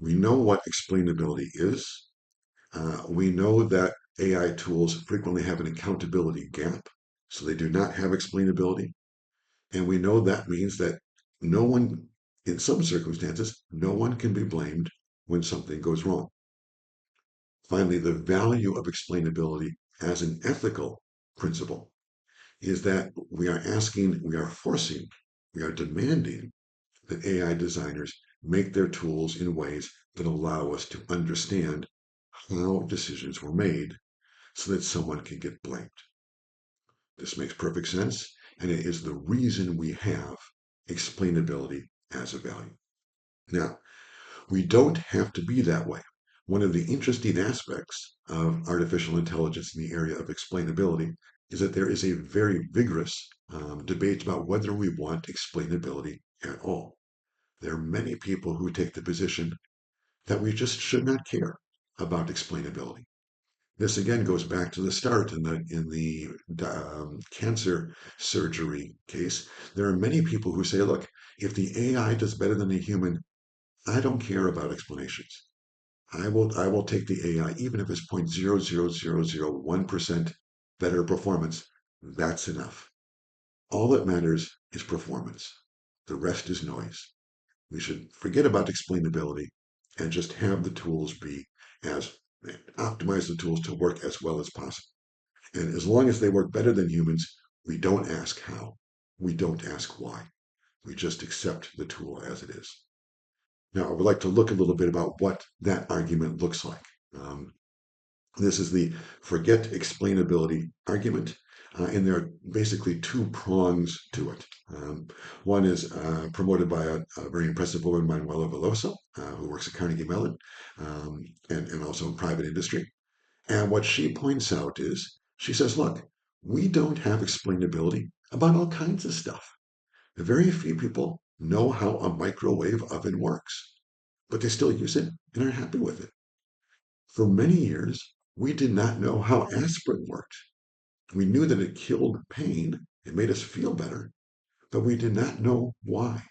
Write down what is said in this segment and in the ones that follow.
We know what explainability is. We know that AI tools frequently have an accountability gap, so they do not have explainability. And we know that means that no one, in some circumstances, no one can be blamed when something goes wrong. Finally, the value of explainability as an ethical principle is that we are asking, we are forcing, we are demanding that AI designers make their tools in ways that allow us to understand how decisions were made so that someone can get blamed. This makes perfect sense, and it is the reason we have explainability as a value. Now, we don't have to be that way. One of the interesting aspects of artificial intelligence in the area of explainability is that there is a very vigorous debate about whether we want explainability at all. There are many people who take the position that we just should not care about explainability. This again goes back to the start in the cancer surgery case. There are many people who say, look, if the AI does better than a human, I don't care about explanations. I will take the AI, even if it's 0.00001% better performance. That's enough. All that matters is performance. The rest is noise. We should forget about explainability and just have the tools be as optimize the tools to work as well as possible. And as long as they work better than humans, we don't ask how. We don't ask why. We just accept the tool as it is. Now, I would like to look a little bit about what that argument looks like. This is the forget explainability argument, and there are basically two prongs to it. One is promoted by a very impressive woman, Manuela Veloso, who works at Carnegie Mellon and also in private industry. And what she points out is, she says, look, we don't have explainability about all kinds of stuff. Very few people know how a microwave oven works, but they still use it and are happy with it. For many years, we did not know how aspirin worked. We knew that it killed pain, it made us feel better, but we did not know why.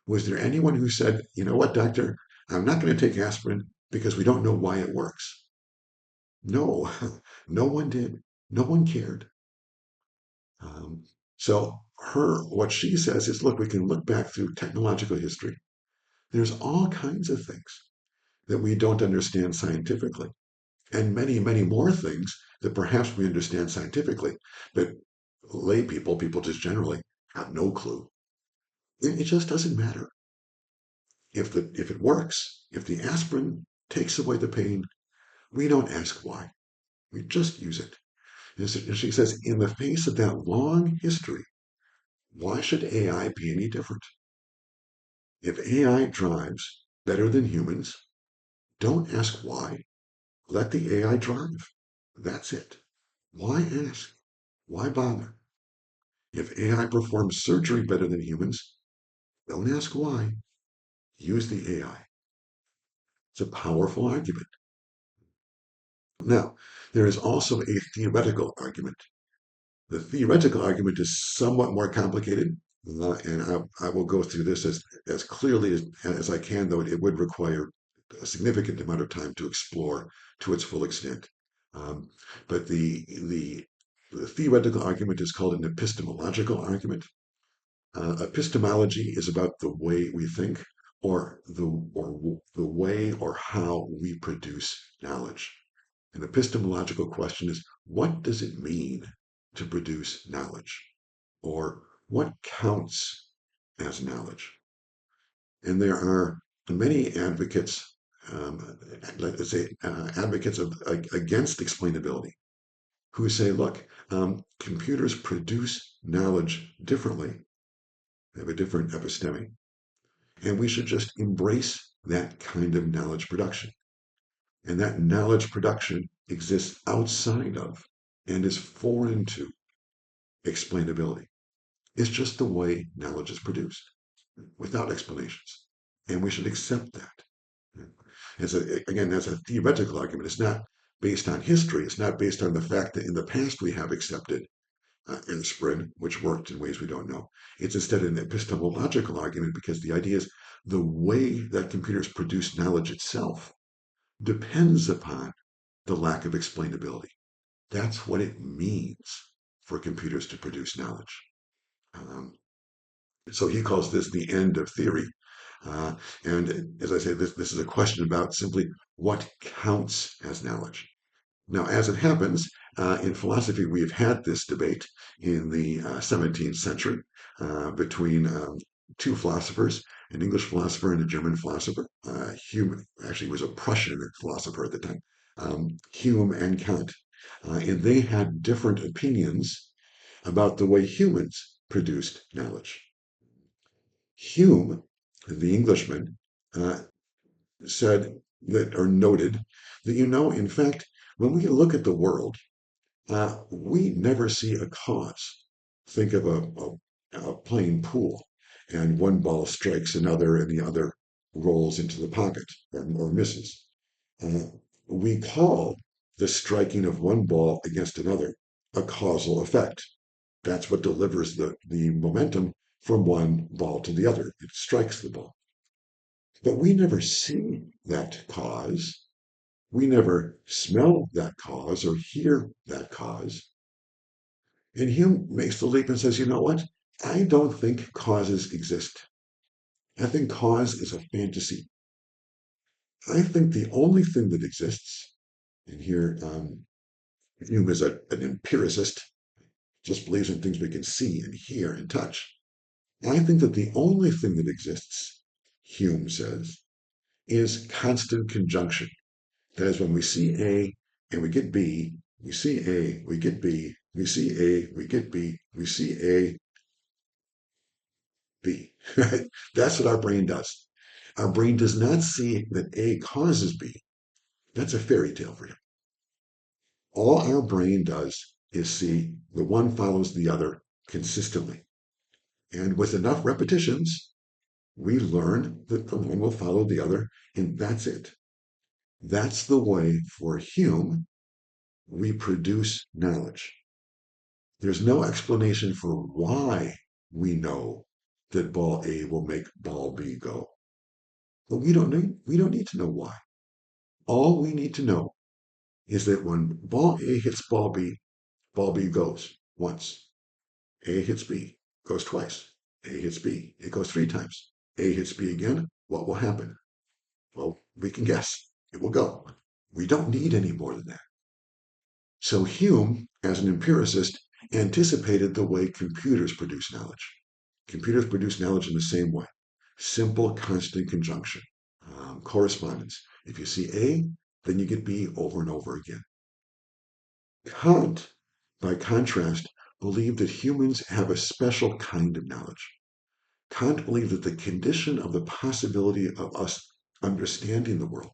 Was there anyone who said, you know what, doctor, I'm not going to take aspirin because we don't know why it works? No, no one did. No one cared. Um, so what she says is, look, we can look back through technological history. There's all kinds of things that we don't understand scientifically, and many, many more things that perhaps we understand scientifically, but lay people just generally have no clue. It just doesn't matter. If it works, if the aspirin takes away the pain, we don't ask why. We just use it. And she says, in the face of that long history, why should AI be any different? If AI drives better than humans, don't ask why. Let the AI drive. That's it. Why ask? Why bother? If AI performs surgery better than humans, don't ask why. Use the AI. It's a powerful argument. Now, there is also a theoretical argument. The theoretical argument is somewhat more complicated, and I will go through this as clearly as I can, though it would require a significant amount of time to explore to its full extent. Um, but the theoretical argument is called an epistemological argument. Epistemology is about the way we think, or the way or how we produce knowledge. An epistemological question is, what does it mean to produce knowledge? Or what counts as knowledge? And there are many advocates, let's say advocates against explainability, who say, look, computers produce knowledge differently. They have a different episteme. And we should just embrace that kind of knowledge production. And that knowledge production exists outside of and is foreign to explainability. It's just the way knowledge is produced without explanations. And we should accept that. Again, that's a theoretical argument. It's not based on history. It's not based on the fact that in the past we have accepted aspirin, which worked in ways we don't know. It's instead an epistemological argument because the idea is the way that computers produce knowledge itself depends upon the lack of explainability. That's what it means for computers to produce knowledge. Um, so he calls this the end of theory. Uh, and as I say, this is a question about simply what counts as knowledge. Now, as it happens, in philosophy, we've had this debate in the 17th century between two philosophers, an English philosopher and a German philosopher. Hume actually was a Prussian philosopher at the time, Hume and Kant. And they had different opinions about the way humans produced knowledge. Hume, the Englishman, uh, said that, or noted that, in fact, when we look at the world, we never see a cause. Think of a playing pool, and one ball strikes another, and the other rolls into the pocket or misses. Uh, we call the striking of one ball against another a causal effect. That's what delivers the momentum from one ball to the other. It strikes the ball. But we never see that cause. We never smell that cause or hear that cause. And Hume makes the leap and says, you know what? I don't think causes exist. I think cause is a fantasy. I think the only thing that exists, and here Hume is an empiricist, just believes in things we can see and hear and touch. I think that the only thing that exists, Hume says, is constant conjunction. That is, when we see A and we get B, we see A, we get B, we see A, we get B, we see A, B. Right? That's what our brain does. Our brain does not see that A causes B. That's a fairy tale for him. All our brain does is see the one follows the other consistently. And with enough repetitions, we learn that the one will follow the other, and that's it. That's the way for Hume we produce knowledge. There's no explanation for why we know that ball A will make ball B go. But we don't need to know why. All we need to know is that when ball A hits ball B goes once. A hits B, goes twice. A hits B, it goes three times. A hits B again, what will happen? Well, we can guess. It will go. We don't need any more than that. So Hume, as an empiricist, anticipated the way computers produce knowledge. Computers produce knowledge in the same way. Simple constant conjunction, correspondence. If you see A, then you get B over and over again. Kant, by contrast, believed that humans have a special kind of knowledge. Kant believed that the condition of the possibility of us understanding the world,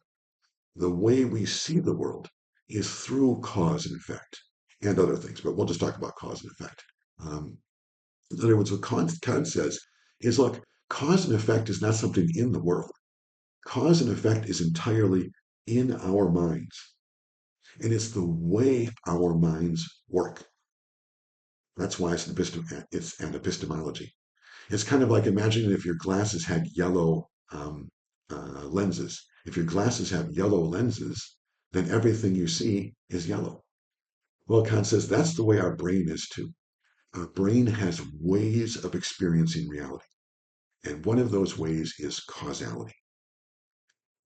the way we see the world, is through cause and effect and other things, but we'll just talk about cause and effect. Um, in other words, what Kant says is, look, cause and effect is not something in the world. Cause and effect is entirely in our minds, and it's the way our minds work. That's why it's an epistemology. It's kind of like imagining if your glasses had yellow lenses. If your glasses have yellow lenses, then everything you see is yellow. Well, Kant says that's the way our brain is too. Our brain has ways of experiencing reality, and one of those ways is causality.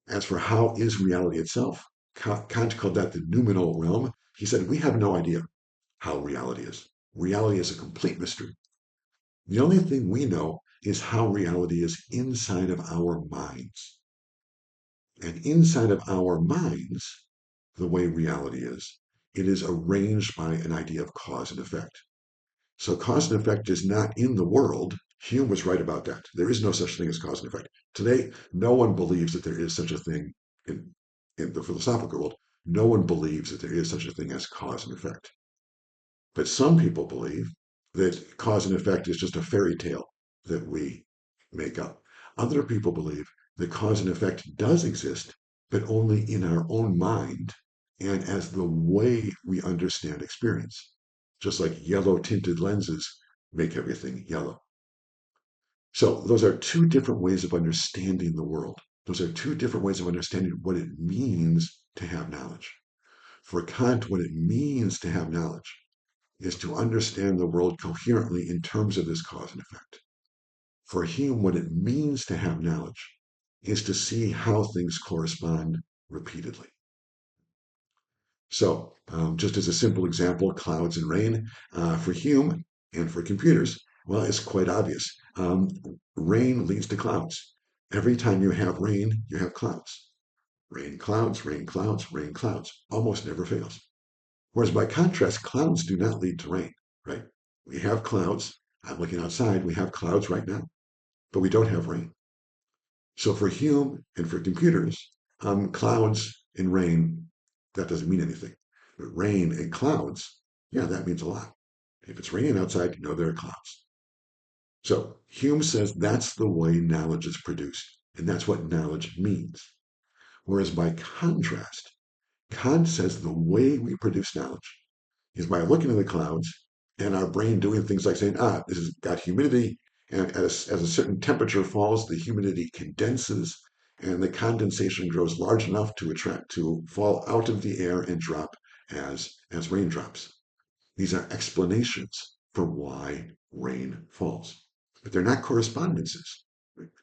As for how is reality itself, Kant called that the noumenal realm. He said we have no idea how reality is. Reality is a complete mystery. The only thing we know is how reality is inside of our minds. And inside of our minds, the way reality is, it is arranged by an idea of cause and effect. So cause and effect is not in the world. Hume was right about that. There is no such thing as cause and effect. Today, no one believes that there is such a thing in the philosophical world. No one believes that there is such a thing as cause and effect. But some people believe that cause and effect is just a fairy tale that we make up. Other people believe that cause and effect does exist, but only in our own mind and as the way we understand experience. Just like yellow tinted lenses make everything yellow. So those are two different ways of understanding the world. Those are two different ways of understanding what it means to have knowledge. For Kant, what it means to have knowledge is to understand the world coherently in terms of this cause and effect. For Hume, what it means to have knowledge is to see how things correspond repeatedly. So, just as a simple example, clouds and rain, for Hume and for computers, well, it's quite obvious. Rain leads to clouds. Every time you have rain, you have clouds. Rain, clouds, rain, clouds, rain, clouds. Almost never fails. Whereas by contrast, clouds do not lead to rain, right? We have clouds. I'm looking outside. We have clouds right now, but we don't have rain. So for Hume and for computers, clouds and rain, that doesn't mean anything. But rain and clouds, yeah, that means a lot. If it's raining outside, you know there are clouds. So Hume says that's the way knowledge is produced, and that's what knowledge means. Whereas by contrast, Kant says the way we produce knowledge is by looking at the clouds and our brain doing things like saying, this has got humidity, and as a certain temperature falls, the humidity condenses, and the condensation grows large enough to fall out of the air and drop as raindrops. These are explanations for why rain falls. But they're not correspondences.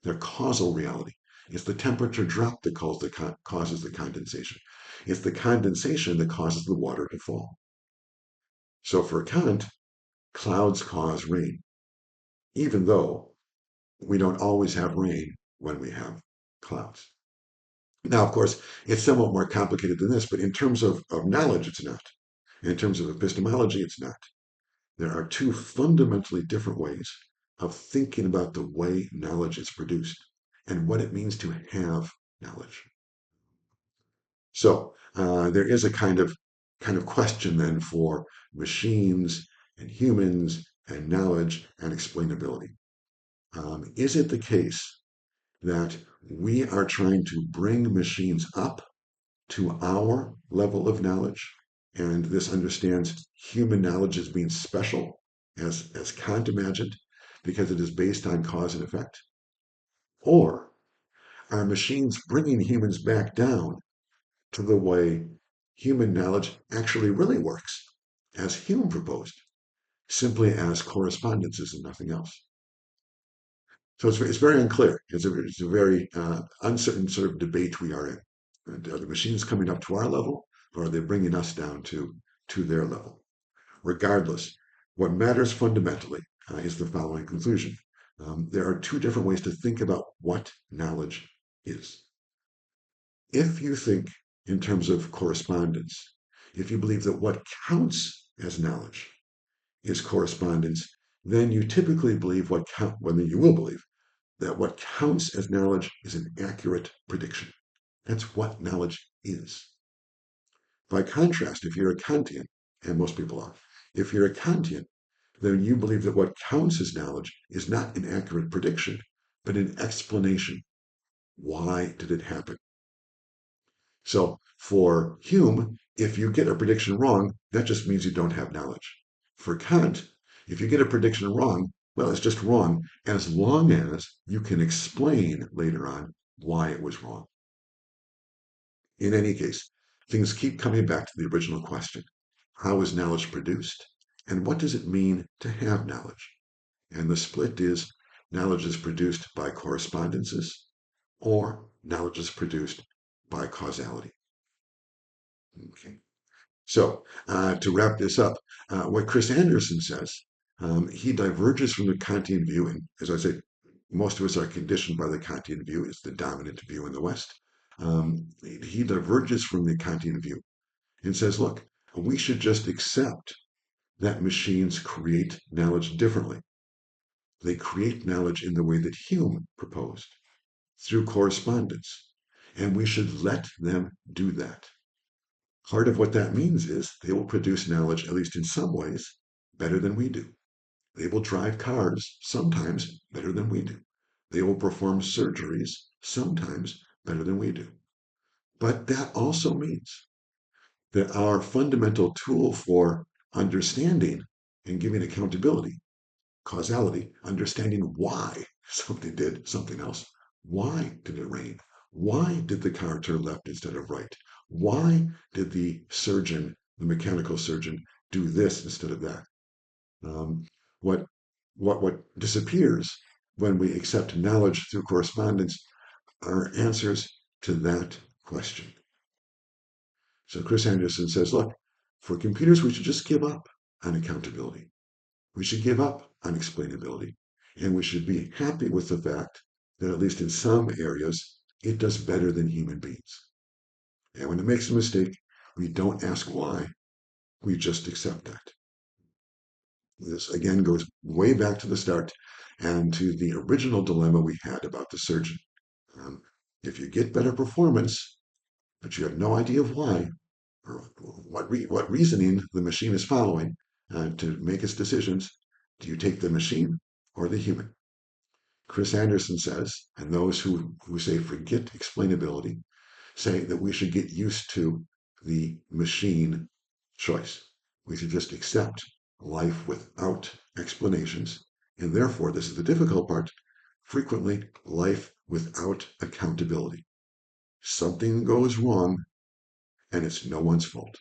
They're causal reality. It's the temperature drop that causes the condensation. It's the condensation that causes the water to fall. So for Kant, clouds cause rain, even though we don't always have rain when we have clouds. Now, of course, it's somewhat more complicated than this, but in terms of knowledge, it's not. And in terms of epistemology, it's not. There are two fundamentally different ways of thinking about the way knowledge is produced and what it means to have knowledge. So there is a kind of question then for machines and humans and knowledge and explainability. Is it the case that we are trying to bring machines up to our level of knowledge, and this understands human knowledge as being special, as Kant imagined, because it is based on cause and effect? Or are machines bringing humans back down to the way human knowledge actually really works, as Hume proposed, simply as correspondences and nothing else? So it's very unclear. It's a very uncertain sort of debate we are in. And are the machines coming up to our level, or are they bringing us down to their level? Regardless, what matters fundamentally is the following conclusion. There are two different ways to think about what knowledge is. If you think in terms of correspondence, if you believe that what counts as knowledge is correspondence, then you typically believe you will believe that what counts as knowledge is an accurate prediction. That's what knowledge is. By contrast, if you're a Kantian, and most people are, if you're a Kantian, then you believe that what counts as knowledge is not an accurate prediction, but an explanation. Why did it happen? So for Hume, if you get a prediction wrong, that just means you don't have knowledge. For Kant, if you get a prediction wrong, well, it's just wrong as long as you can explain later on why it was wrong. In any case, things keep coming back to the original question. How is knowledge produced? And what does it mean to have knowledge? And the split is knowledge is produced by correspondences or knowledge is produced by causality. Okay. So to wrap this up, what Chris Anderson says, he diverges from the Kantian view, and as I say, most of us are conditioned by the Kantian view. It's the dominant view in the West. He diverges from the Kantian view and says, look, we should just accept that machines create knowledge differently. They create knowledge in the way that Hume proposed, through correspondence, and we should let them do that. Part of what that means is they will produce knowledge, at least in some ways, better than we do. They will drive cars, sometimes better than we do. They will perform surgeries, sometimes better than we do. But that also means that our fundamental tool for understanding and giving accountability, causality, understanding why Something did something else. Why did it rain? Why did the car turn left instead of right? Why did the surgeon, the mechanical surgeon, do this instead of that? Um, what what disappears when we accept knowledge through correspondence are answers to that question. So Chris Anderson says, look, for computers, we should just give up on accountability. We should give up on explainability. And we should be happy with the fact that at least in some areas, it does better than human beings. And when it makes a mistake, we don't ask why. We just accept that. This again goes way back to the start and to the original dilemma we had about the surgeon. Um, if you get better performance, but you have no idea of why, or what reasoning the machine is following to make its decisions, do you take the machine or the human? Chris Anderson says, and those who say forget explainability, say that we should get used to the machine choice. We should just accept life without explanations. And therefore, this is the difficult part, frequently life without accountability. Something goes wrong and it's no one's fault.